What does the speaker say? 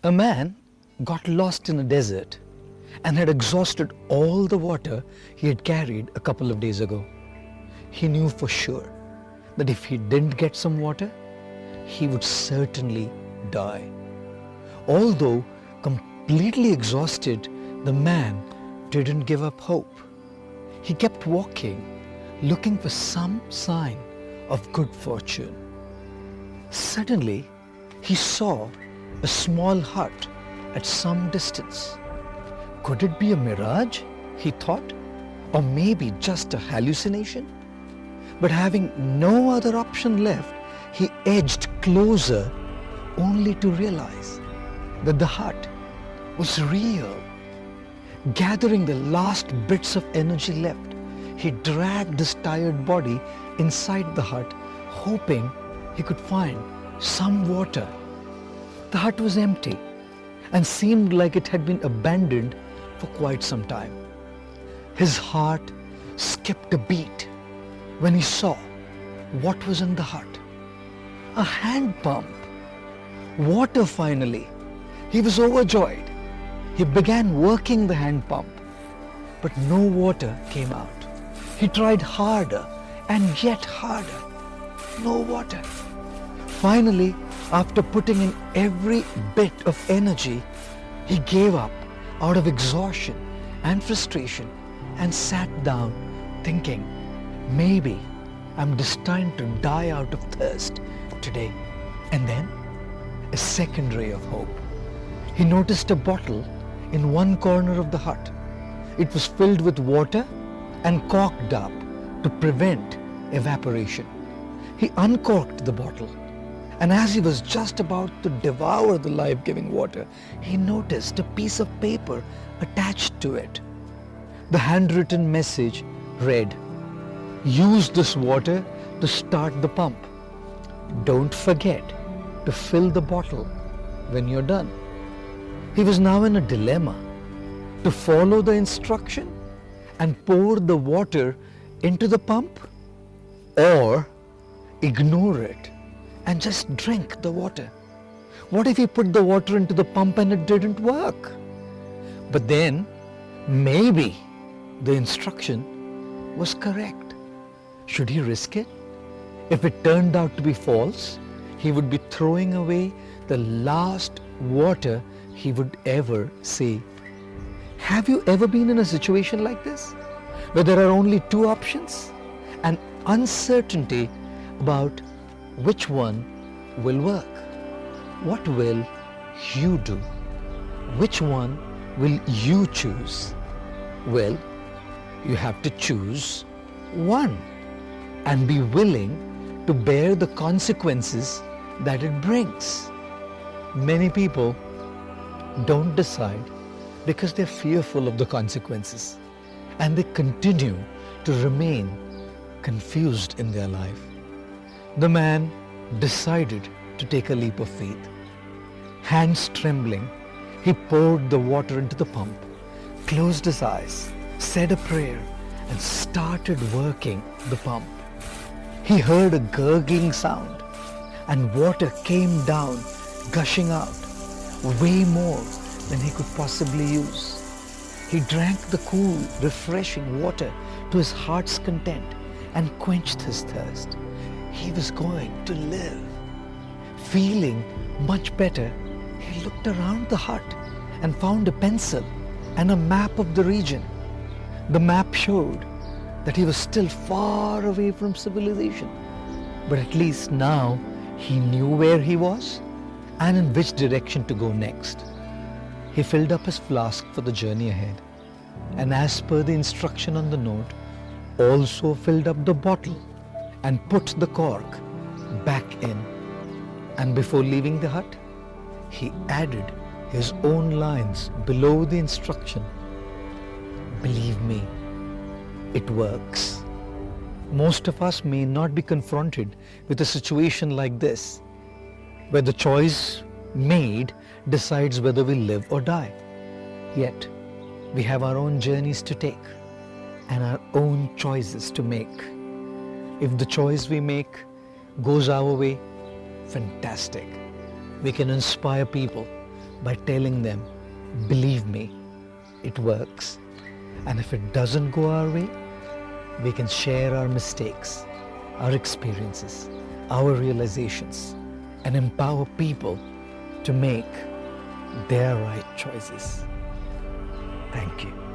A man got lost in a desert and had exhausted all the water he had carried a couple of days ago. He knew for sure that if he didn't get some water, he would certainly die. Although completely exhausted, the man didn't give up hope. He kept walking, looking for some sign of good fortune. Suddenly, he saw a small hut at some distance. Could it be a mirage, he thought, or maybe just a hallucination? But having no other option left, he edged closer only to realize that the hut was real. Gathering the last bits of energy left, he dragged his tired body inside the hut, hoping he could find some water. The hut was empty and seemed like it had been abandoned for quite some time. His heart skipped a beat when he saw what was in the hut. A hand pump. Water finally. He was overjoyed. He began working the hand pump, but no water came out. He tried harder and yet harder. No water. Finally, after putting in every bit of energy, he gave up out of exhaustion and frustration and sat down thinking, maybe I'm destined to die out of thirst today. And then a second ray of hope. He noticed a bottle in one corner of the hut. It was filled with water and corked up to prevent evaporation. He uncorked the bottle, and as he was just about to devour the life-giving water, he noticed a piece of paper attached to it. The handwritten message read, "Use this water to start the pump. Don't forget to fill the bottle when you're done." He was now in a dilemma: to follow the instruction and pour the water into the pump, or ignore it and just drink the water. What if he put the water into the pump and it didn't work? But then maybe the instruction was correct. Should he risk it? If it turned out to be false, he would be throwing away the last water he would ever see. Have you ever been in a situation like this, where there are only two options and uncertainty about which one will work? What will you do? Which one will you choose? Well, you have to choose one and be willing to bear the consequences that it brings. Many people don't decide because they're fearful of the consequences, and they continue to remain confused in their life. The man decided to take a leap of faith. Hands trembling, he poured the water into the pump, closed his eyes, said a prayer, and started working the pump. He heard a gurgling sound, and water came down, gushing out, way more than he could possibly use. He drank the cool, refreshing water to his heart's content and quenched his thirst. He was going to live. Feeling much better, he looked around the hut and found a pencil and a map of the region. The map showed that he was still far away from civilization, but at least now he knew where he was and in which direction to go next. He filled up his flask for the journey ahead, and as per the instruction on the note, also filled up the bottle and put the cork back in. And before leaving the hut, he added his own lines below the instruction. Believe me, it works. Most of us may not be confronted with a situation like this, where the choice made decides whether we live or die. Yet, we have our own journeys to take and our own choices to make. If the choice we make goes our way, fantastic. We can inspire people by telling them, believe me, it works. And if it doesn't go our way, we can share our mistakes, our experiences, our realizations, and empower people to make their right choices. Thank you.